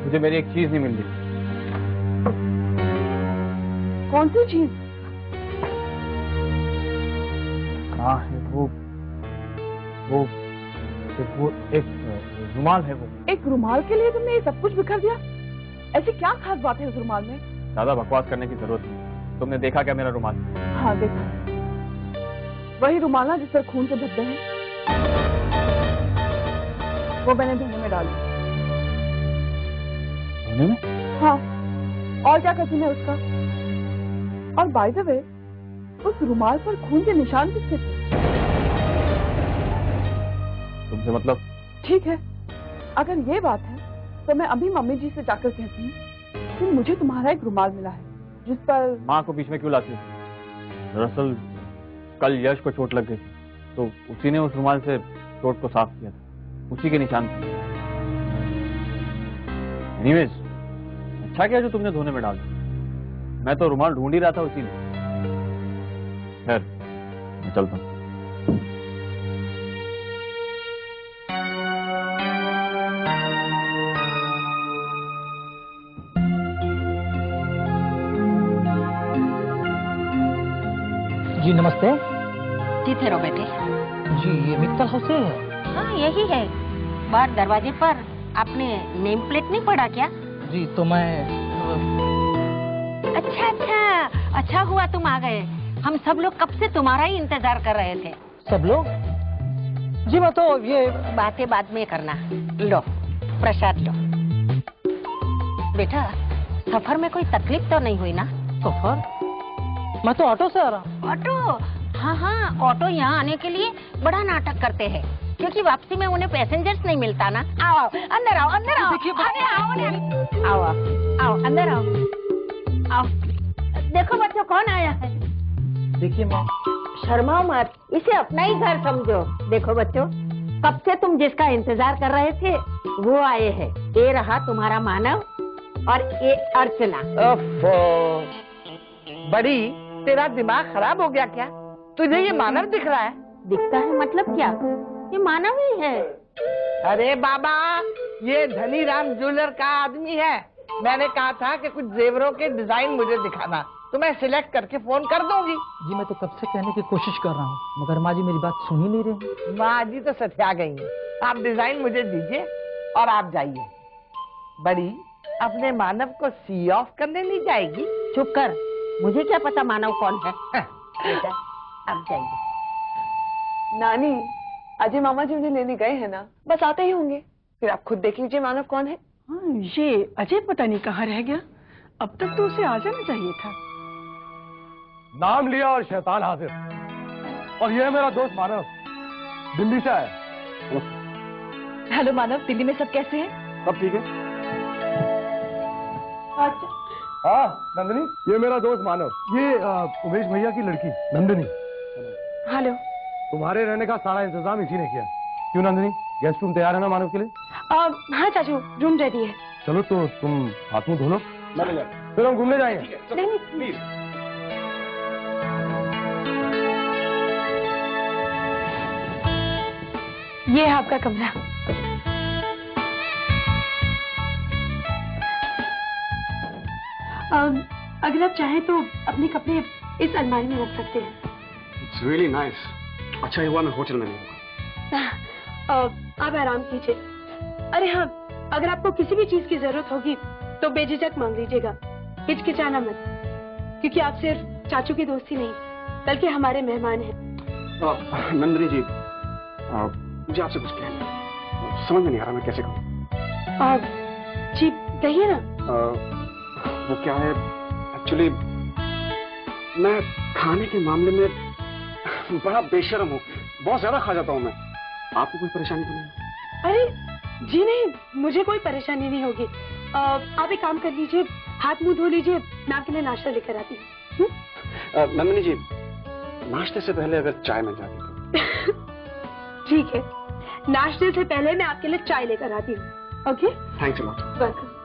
मुझे मेरी एक चीज नहीं मिल रही। कौन सी चीज? कहाँ है वो एक रुमाल है। वो एक रुमाल के लिए तुमने ये सब कुछ बिखर दिया? ऐसी क्या खास बात है उस रुमाल में? ज्यादा बकवास करने की जरूरत नहीं। तुमने देखा क्या मेरा रुमाल? हाँ देखा। वही रुमाल ना जिस पर खून के धब्बे हैं, वो मैंने धोने में डाल दिया। हाँ, और क्या कसूर है उसका? और बाय द वे, उस रुमाल पर खून के निशान किसके थे? तुमसे मतलब? ठीक है, अगर ये बात है तो मैं अभी मम्मी जी से जाकर कहती हूँ कि मुझे तुम्हारा एक रुमाल मिला है जिस पर। माँ को बीच में क्यों लाती हो? दरअसल कल यश को चोट लग गई तो उसी ने उस रुमाल से चोट को साफ किया था, उसी के निशान थे। एनीवेज, अच्छा क्या जो तुमने धोने में डाल दिया। मैं तो रुमाल ढूंढ ही रहा था उसी में। खैर, मैं चलता हूँ। जी नमस्ते। किथे रहो बेटे? जी ये मित्तल हाउस है? हाँ यही है। बाहर दरवाजे पर आपने नेम प्लेट नहीं पढ़ा क्या? जी तो मैं अच्छा हुआ तुम आ गए। हम सब लोग कब से तुम्हारा ही इंतजार कर रहे थे। सब लोग? जी मैं तो ये बातें बाद में करना। लो प्रसाद लो। बेटा सफर में कोई तकलीफ तो नहीं हुई ना? सफर? मैं तो ऑटो से आ रहा हूँ। ऑटो? हाँ ऑटो यहाँ आने के लिए बड़ा नाटक करते हैं क्योंकि वापसी में उन्हें पैसेंजर्स नहीं मिलता ना। आओ अंदर आओ अंदर आओ। आओ अंदर आओ। देखो बच्चों कौन आया है। देखिए माँ। शर्माओ मत, इसे अपना ही घर समझो। देखो बच्चों, कब से तुम जिसका इंतजार कर रहे थे वो आए हैं। ये रहा तुम्हारा मानव और ये अर्चना। बड़ी, तेरा दिमाग खराब हो गया क्या? तुझे ये मानव दिख रहा है? दिखता है मतलब क्या? ये मानव ही है। अरे बाबा, ये धनी राम ज्वेलर का आदमी है। मैंने कहा था कि कुछ जेवरों के डिजाइन मुझे दिखाना, तो मैं सिलेक्ट करके फोन कर दूंगी। जी मैं तो कब से कहने की कोशिश कर रहा हूँ मगर माँ जी मेरी बात सुन ही नहीं रही। माँ जी तो सठिया गई हैं। आप डिजाइन मुझे दीजिए और आप जाइए। बड़ी, अपने मानव को सी ऑफ करने नहीं जाएगी? चुप कर, मुझे क्या पता मानव कौन है। बेटा आप जाइए। नानी, अजय मामा जी उन्हें लेने गए हैं ना, बस आते ही होंगे। फिर आप खुद देख लीजिए मानव कौन है। हाँ, ये अजय पता नहीं कहाँ रह गया। अब तक तो उसे आ जाना चाहिए था। नाम लिया और शैतान हाजिर। और ये है मेरा दोस्त मानव, दिल्ली से आया। हेलो मानव, दिल्ली में सब कैसे हैं? सब ठीक है। अच्छा। हाँ नंदिनी, ये मेरा दोस्त मानव, ये उमेश भैया की लड़की नंदिनी। हेलो। तुम्हारे रहने का सारा इंतजाम इसी ने किया। क्यों नंदिनी, गेस्ट रूम तैयार है ना मानव के लिए? हाँ चाचू, रूम रेडी है। चलो तो तुम हाथ मुंह धो लो, फिर हम घूमने जाएंगे। नहीं प्लीज। ये है आपका कमरा। अगर आप चाहें तो अपने कपड़े इस अलमारी में रख सकते हैं। It's really nice. अच्छा हुआ मैं होटल में नहीं हूँ। आप आराम कीजिए। अरे हाँ, अगर आपको किसी भी चीज की जरूरत होगी तो बेझिझक मांग लीजिएगा, हिचकिचाना मत, क्योंकि आप सिर्फ चाचू की दोस्ती नहीं बल्कि हमारे मेहमान हैं। नंदिनी जी, मुझे आपसे कुछ कहना है, समझ में नहीं आ रहा मैं कैसे कहूँ। जी कहिए ना। वो क्या है, एक्चुअली मैं खाने के मामले में बड़ा बेशर्म हूँ, बहुत ज्यादा खा जाता हूँ मैं। आपको कोई परेशानी तो नहीं? अरे जी नहीं, मुझे कोई परेशानी नहीं होगी। आप एक काम कर लीजिए, हाथ मुंह धो लीजिए, मैं आपके लिए नाश्ता लेकर आती हूँ। नंदिनी जी, नाश्ते से पहले अगर चाय मिल जाती तो। ठीक है, नाश्ते से पहले मैं आपके लिए चाय लेकर आती हूँ। Okay, thanks a lot. Welcome.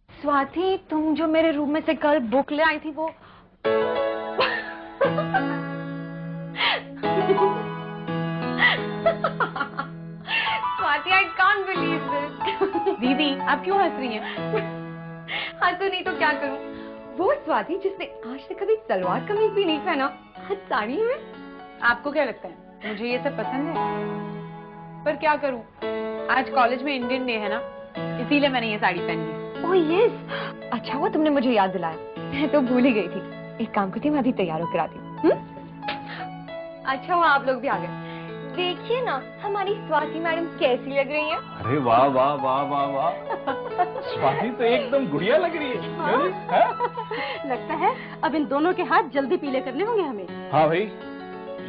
Swati, तुम जो मेरे रूम में से कल बुक ले आई थी वो Swati, I can't believe this. दीदी, आप क्यों हंस रही हैं? हंसू नहीं तो क्या करूं? वो स्वाति जिसने आज तक कभी सलवार कमीज भी नहीं पहना, आज साड़ी में। आपको क्या लगता है मुझे ये सब पसंद है? पर क्या करूं, आज कॉलेज में इंडियन डे है ना, इसीलिए मैंने ये साड़ी पहनी है। ओह यस, अच्छा हुआ तुमने मुझे याद दिलाया, मैं तो भूल ही गई थी। एक काम करती हूँ, मैं अभी तैयार होकर आती हूँ। अच्छा हुआ आप लोग भी आ गए। देखिए ना हमारी स्वाति मैडम कैसी लग रही है। अरे वाह वाह वाह वाह वाह, स्वाति तो एकदम गुड़िया लग रही है। हाँ? लगता है अब इन दोनों के हाथ जल्दी पीले करने होंगे हमें। हाँ भाई,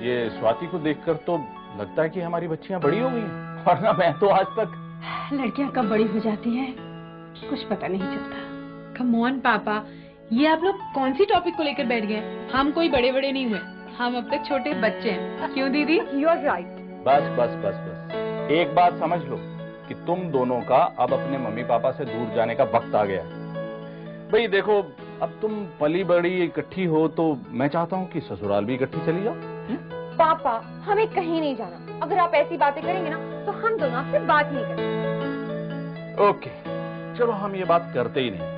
ये स्वाति को देखकर तो लगता है कि हमारी बच्चियां बड़ी हो गई हैं, वरना मैं तो आज तक। लड़कियां कब बड़ी हो जाती हैं कुछ पता नहीं चलता। कम ऑन पापा, ये आप लोग कौन सी टॉपिक को लेकर बैठ गए? हम कोई बड़े बड़े नहीं हुए, हम अब तक छोटे बच्चे हैं। क्यों दीदी? You are right. बस बस बस बस, एक बात समझ लो कि तुम दोनों का अब अपने मम्मी पापा से दूर जाने का वक्त आ गया है। भाई देखो, अब तुम पली बड़ी इकट्ठी हो तो मैं चाहता हूँ कि ससुराल भी इकट्ठी चली जाओ। पापा, हमें कहीं नहीं जाना। अगर आप ऐसी बातें करेंगे ना तो हम दोनों आपसे बात नहीं करेंगे। ओके, चलो हम ये बात करते ही नहीं।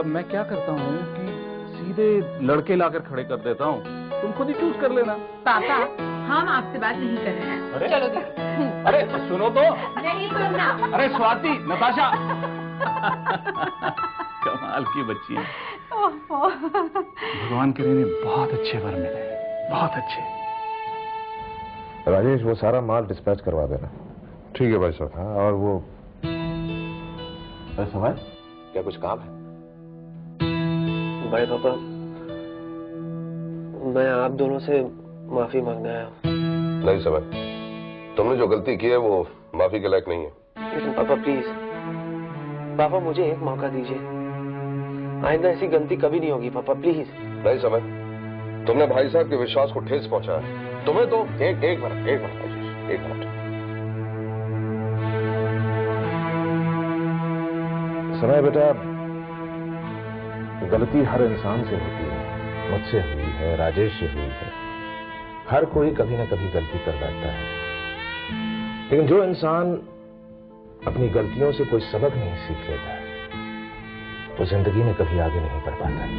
मैं क्या करता हूँ कि सीधे लड़के लाकर खड़े कर देता हूँ, तुम खुद ही चूज कर लेना। पापा, हम आपसे बात नहीं कर रहे हैं। अरे चलो दीदी। अरे सुनो तो। नहीं सुनना। अरे स्वाति, नताशा। कमाल की बच्ची है। भगवान करे इन्हें बहुत अच्छे वर मिले, बहुत अच्छे। राजेश, वो सारा माल डिस्पैच करवा देना। ठीक है भाई साहब। हाँ, और वो समय क्या कुछ काम है? भाई पापा, मैं आप दोनों से माफी मांगने आया हूँ। नहीं समय, तुमने जो गलती की है वो माफी के लायक नहीं है। लेकिन पापा प्लीज, पापा मुझे एक मौका दीजिए, आइंदा ऐसी गलती कभी नहीं होगी पापा, प्लीज। नहीं समय, तुमने भाई साहब के विश्वास को ठेस पहुंचाया। तुम्हें तो एक मिनट राजेश, एक मिनट। समय बेटा, गलती हर इंसान से होती है, मुझसे हुई है, राजेश से हुई है। हर कोई कभी ना कभी गलती कर बैठता है, लेकिन जो इंसान अपनी गलतियों से कोई सबक नहीं सीख लेता है वो जिंदगी में कभी आगे नहीं बढ़ पाता है।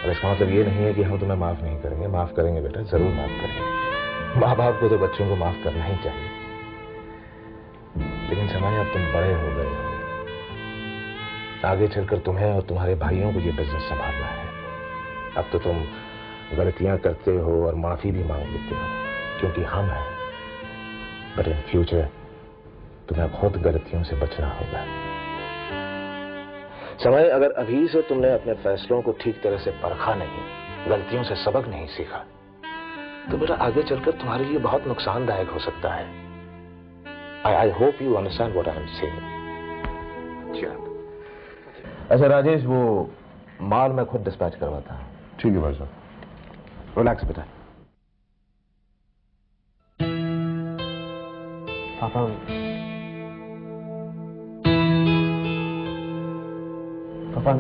और इसका मतलब ये नहीं है कि हम तुम्हें माफ नहीं करेंगे। माफ करेंगे बेटा, जरूर माफ करेंगे। माँ बाप को तो बच्चों को माफ करना ही चाहिए। लेकिन समय, अब तुम बड़े हो गए हो, आगे चलकर तुम्हें और तुम्हारे भाइयों को ये बिजनेस संभालना है। अब तो तुम गलतियां करते हो और माफी भी मांग लेते हो क्योंकि हम हैं, बट इन फ्यूचर तुम्हें खुद गलतियों से बचना होगा। समय, अगर अभी से तुमने अपने फैसलों को ठीक तरह से परखा नहीं, गलतियों से सबक नहीं सीखा, तो बेटा आगे चलकर तुम्हारे लिए बहुत नुकसानदायक हो सकता है। I hope you understand what I am saying. अच्छा राजेश, वो माल मैं खुद डिस्पैच करवाता हूँ। ठीक है भाई साहब। रिलैक्स बेटा। पापा, पापा,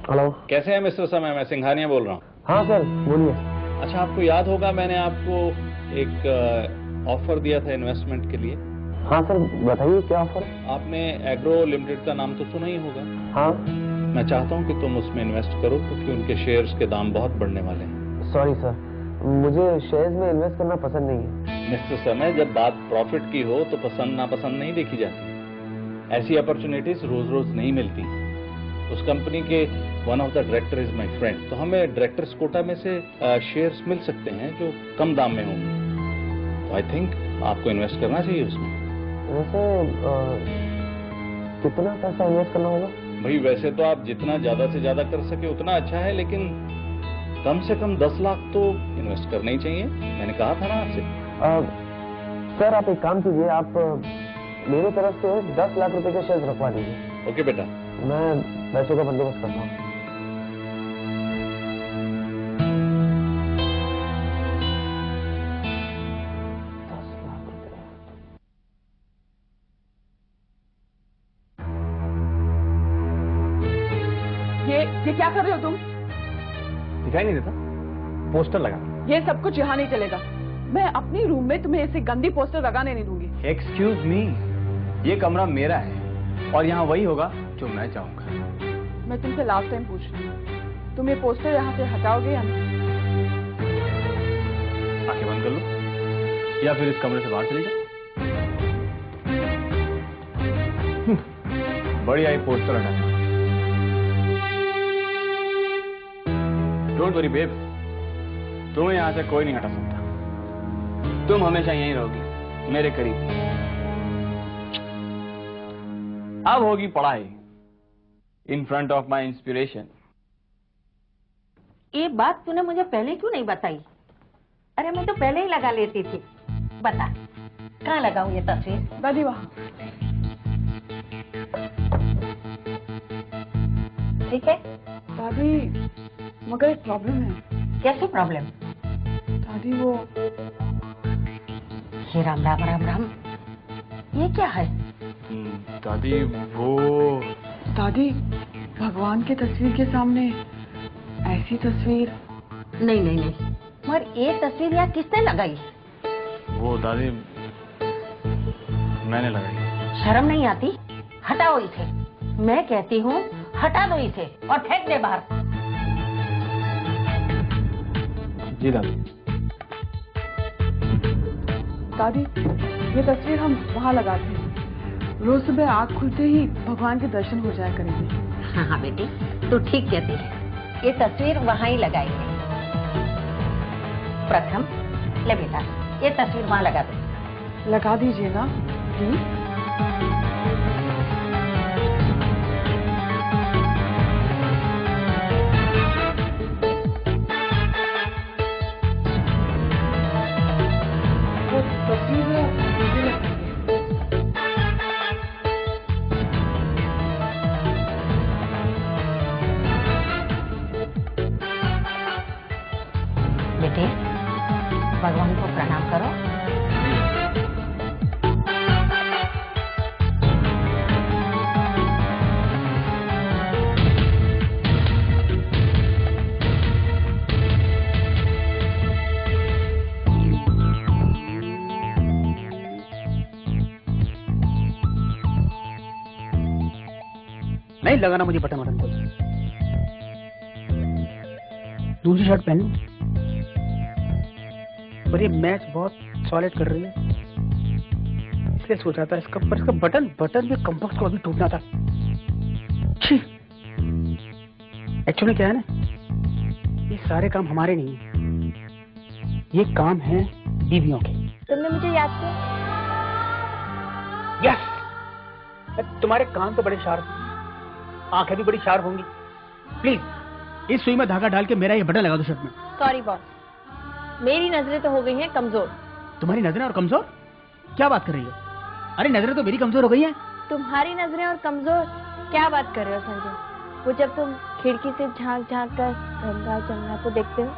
हेलो, कैसे हैं मिस्टर समय? मैं सिंघानिया बोल रहा हूँ। हाँ सर, बोलिए। अच्छा, आपको याद होगा मैंने आपको एक ऑफर दिया था इन्वेस्टमेंट के लिए। हाँ सर, बताइए क्या ऑफर है? आपने एग्रो लिमिटेड का नाम तो सुना ही होगा। हाँ। मैं चाहता हूँ कि तुम उसमें इन्वेस्ट करो क्योंकि उनके शेयर्स के दाम बहुत बढ़ने वाले हैं। सॉरी सर, मुझे शेयर्स में इन्वेस्ट करना पसंद नहीं है। मिस्टर समय, जब बात प्रॉफिट की हो तो पसंद नापसंद नहीं देखी जाती। ऐसी अपॉर्चुनिटीज रोज रोज नहीं मिलती। उस कंपनी के one of the director is my friend, तो हमें डायरेक्टर्स कोटा में से शेयर्स मिल सकते हैं जो कम दाम में होंगे। तो आई थिंक आपको इन्वेस्ट करना चाहिए उसमें। वैसे कितना पैसा इन्वेस्ट करना होगा? भाई वैसे तो आप जितना ज्यादा से ज्यादा कर सके उतना अच्छा है, लेकिन कम से कम 10 लाख तो इन्वेस्ट करना ही चाहिए। मैंने कहा था ना आपसे। सर आप एक काम कीजिए, आप मेरी तरफ से 10 लाख रुपए के शेयर रखवा दीजिए। ओके बेटा, मैं पैसों का बंदोबस्त करता हूँ। ये क्या कर रहे हो तुम? दिखाई नहीं देता? पोस्टर लगा। ये सब कुछ यहाँ नहीं चलेगा। मैं अपनी रूम में तुम्हें ऐसे गंदी पोस्टर लगाने नहीं दूंगी। एक्सक्यूज मी, ये कमरा मेरा है और यहाँ वही होगा जो मैं चाहूंगा। मैं तुमसे लास्ट टाइम पूछ रही हूँ, तुम ये पोस्टर यहाँ से हटाओगे या नहीं? आंखें बंद कर लो या फिर इस कमरे से बाहर चले जाओ। बढ़िया, ये पोस्टर हटा। डोंट वरी बेब, तुम्हें यहाँ से कोई नहीं हटा सकता। तुम हमेशा यहीं रहोगी, मेरे करीब। अब होगी पढ़ाई in front of my inspiration. ये बात तूने मुझे पहले क्यों नहीं बताई? अरे मैं तो पहले ही लगा लेती थी। बता कहाँ लगाऊं ये तस्वीर? दादी वहाँ। ठीक है दादी, मगर एक प्रॉब्लम है। कैसी प्रॉब्लम? दादी वो हे राम राम राम राम, ये क्या है? दादी वो दादी, भगवान की तस्वीर के सामने ऐसी तस्वीर। नहीं नहीं नहीं, मगर ये तस्वीर यहाँ किसने लगाई? वो दादी मैंने लगाई। शर्म नहीं आती? हटाओ इसे। मैं कहती हूँ हटा दो इसे और फेंक दे बाहर। जी दादी। दादी, ये तस्वीर हम वहाँ लगाते हैं। रोज सुबह आँख खुलते ही भगवान के दर्शन हो जाया करेंगे। हाँ हाँ बेटी, तू ठीक कहती है। ये तस्वीर वहाँ ही लगाएंगे। प्रथम ले बेटा, ये तस्वीर वहाँ लगा दे। लगा दीजिए ना प्लीज। बेटे, भगवान को प्रणाम करो। नहीं लगाना मुझे बटन वटन को। दूसरी शर्ट पहन लूं? पर ये मैच बहुत सॉलिड कर रही है, इसलिए सोचा था इसका, पर इसका बटन भी कम्बक्स को अभी टूटना था। एक्चुअली क्या है ना, ये सारे काम हमारे नहीं है, ये काम है बीवियों के। तुमने मुझे याद किया? यस, तुम्हारे कान तो बड़े शार्प, आंखें भी बड़ी शार्प होंगी। प्लीज इस सुई में धागा डाल के मेरा ये बटन लगा दो शर्ट में। सॉरी बॉस, मेरी नजरें तो हो गई हैं कमजोर। तुम्हारी नजरें और कमजोर? क्या बात कर रही हो? अरे नजरें तो मेरी कमजोर हो गई हैं। तुम्हारी नजरें और कमजोर? क्या बात कर रहे हो संजय? वो जब तुम खिड़की से झांक झांक कर गंगा जमुना को देखते हो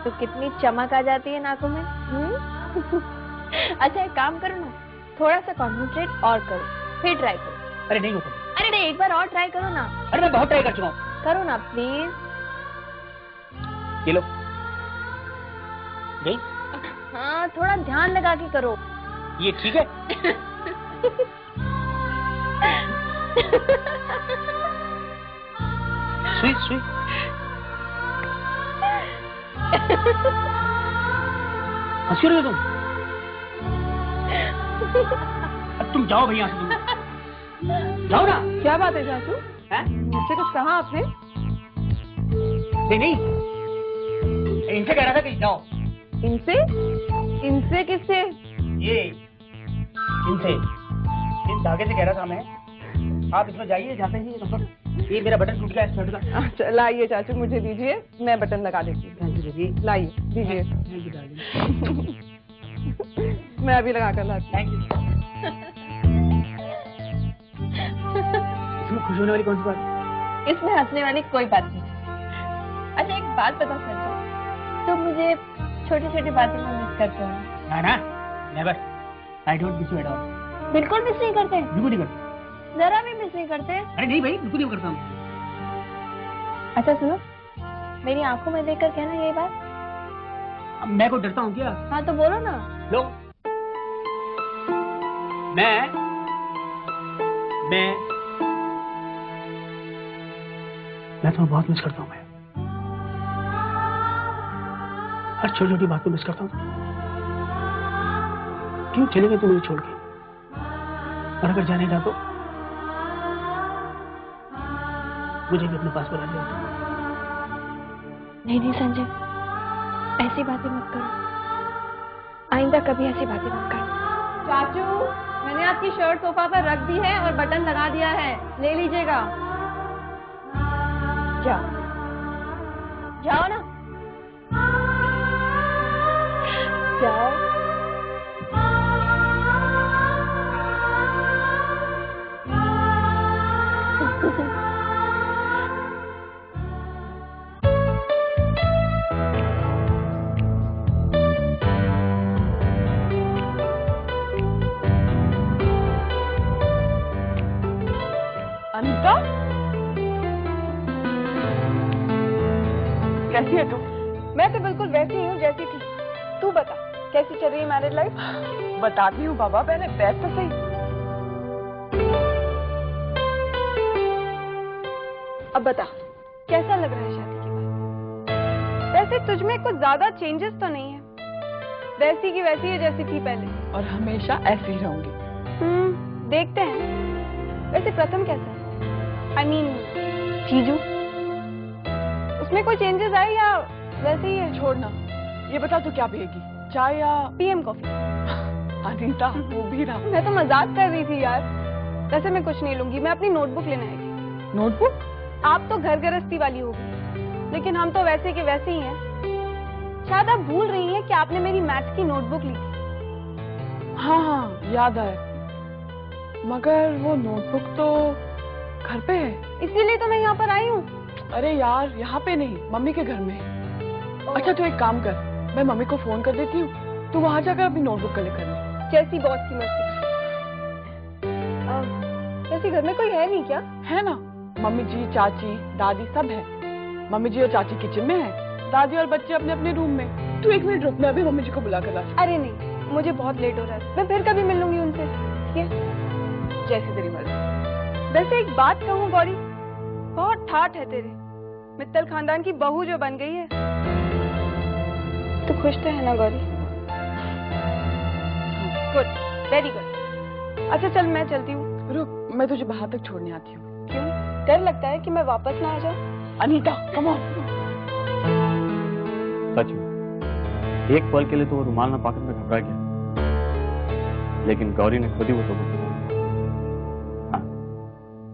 तो कितनी चमक आ जाती है नाकों में। अच्छा एक काम करो ना, थोड़ा सा कॉन्सेंट्रेट और करो, फिर ट्राई करो। अरे नहीं होता। अरे नहीं, एक बार और ट्राई करो ना। अरे मैं बहुत ट्राई कर चुका हूँ। करो ना प्लीज। ये लो गई। हाँ थोड़ा ध्यान लगा के करो। ये ठीक है? सुई सुई हंसी रहे हो तुम? अब तुम जाओ भैया से, तुम जाओ ना। क्या बात है चाचू? मुझसे कुछ कहा आपने? नहीं, इनसे कह रहा था कि जाओ। इनसे? इनसे किससे? ये इनसे, इस धागे से कह रहा था मैं। आप इसमें जाइए, जाते ही ये मेरा बटन टूट गया शर्ट का। अच्छा लाइए चाचू, मुझे दीजिए, मैं बटन लगा देती हूँ। लाइए, दीजिए। मैं अभी लगा कर लाती हूँ। Thank you. इसमें खुश होने वाली कौन सी बात? इसमें हंसने वाली कोई बात नहीं। अच्छा एक बात बता संजय, तो मुझे छोटी छोटी बातें में मिस करते हो? ना, never. I don't miss you at all. बिल्कुल मिस नहीं करते? बिल्कुल नहीं करते। जरा भी मिस नहीं करते? अरे नहीं भाई, बिल्कुल नहीं करता हूँ। अच्छा सुनो, मेरी आंखों में देखकर कहना यही बात। अब मैं को डरता हूँ क्या? हाँ तो बोलो ना। लो, मैं तुम्हें बहुत मिस करता हूँ। मैं हर छोटी छोटी बात को मिस करता हूँ। क्यों चले गए तुम मुझे छोड़ के? और अगर जाने का तो मुझे भी अपने पास बुला लिया। नहीं संजय, ऐसी बातें मत करो, आइंदा कभी ऐसी बातें मत करो। चाचू, मैंने आपकी शर्ट सोफा पर रख दी है और बटन लगा दिया है, ले लीजिएगा। जाओ ना, जाओ। अनीता, कैसी है तू? मैं तो बिल्कुल वैसी ही हूँ जैसी थी। तू बता, कैसी चल रही है मैरिड लाइफ? बताती हूँ बाबा, पहले बैठ तो सही। अब बता, कैसा लग रहा है शादी के बाद? वैसे तुझ में कुछ ज्यादा चेंजेस तो नहीं है, वैसी की वैसी है जैसी थी पहले। और हमेशा ऐसे ही रहूंगी। देखते हैं। वैसे प्रथम कैसा है? I mean, जीजू, उसमें कोई चेंजेस आए या वैसे ही है? छोड़ना, ये बता तू क्या पिएगी, चाय या पीएम कॉफी? अनीता, वो भी ना। मैं तो मजाक कर रही थी यार। वैसे मैं कुछ नहीं लूंगी, मैं अपनी नोटबुक लेने आई थी। नोटबुक? आप तो घर गृहस्थी वाली होगी, लेकिन हम तो वैसे के वैसे ही हैं। शायद आप भूल रही हैं कि आपने मेरी मैथ्स की नोटबुक ली थी। हाँ, याद आया। मगर वो नोटबुक तो घर पे है। इसीलिए तो मैं यहाँ पर आई हूँ। अरे यार, यहाँ पे नहीं, मम्मी के घर में। अच्छा तो एक काम कर, मैं मम्मी को फोन कर देती हूँ, तू वहाँ जाकर अपनी नोटबुक कलेक्ट कर ले। जैसी बॉस की मर्जी। वैसे घर में कोई है नहीं क्या? है ना, मम्मी जी, चाची, दादी सब है। मम्मी जी और चाची किचन में है, दादी और बच्चे अपने अपने रूम में। तू 1 मिनट रुक, मैं अभी मम्मी जी को बुला कर लाती हूँ। अरे नहीं, मुझे बहुत लेट हो रहा है, मैं फिर कभी मिल लूंगी उनसे। जैसे तेरी मर्जी। वैसे एक बात कहूँ गौरी, बहुत ठाठ है तेरे। मित्तल खानदान की बहू जो बन गई है। तू खुश तो है ना गौरी? Good, very good. अच्छा चल मैं चलती हूँ। रुक, मैं तुझे बाहर तक छोड़ने आती हूँ। क्यों? डर लगता है कि मैं वापस ना आ जाऊँ? Anita, come on. सच में एक पल के लिए तो वो रुमाल ना पाकर मैं घबरा गया, लेकिन गौरी ने खुद ही वो सबूत दिया।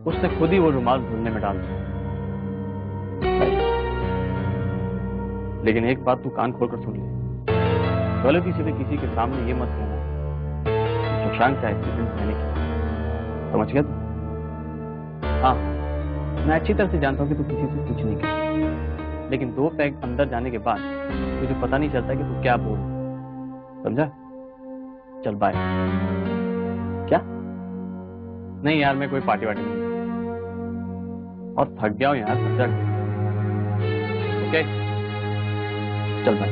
उसने खुद ही वो रुमाल धुलने में डाल दिया। लेकिन एक बात तू कान खोलकर सुन ले, गलती से किसी के सामने ये मत कहना शशांक का एक्सीडेंट मैंने किया। समझ गया तू? हाँ, मैं अच्छी तरह से जानता हूँ कि तू किसी से कुछ नहीं किया, लेकिन 2 पैग अंदर जाने के बाद तुझे पता नहीं चलता कि तू क्या बोल रहा है। समझा? चल बाय। क्या? नहीं यार, मैं कोई पार्टी वार्टी नहीं, और थक गया हूं यार। समझा? ओके, चल बाय।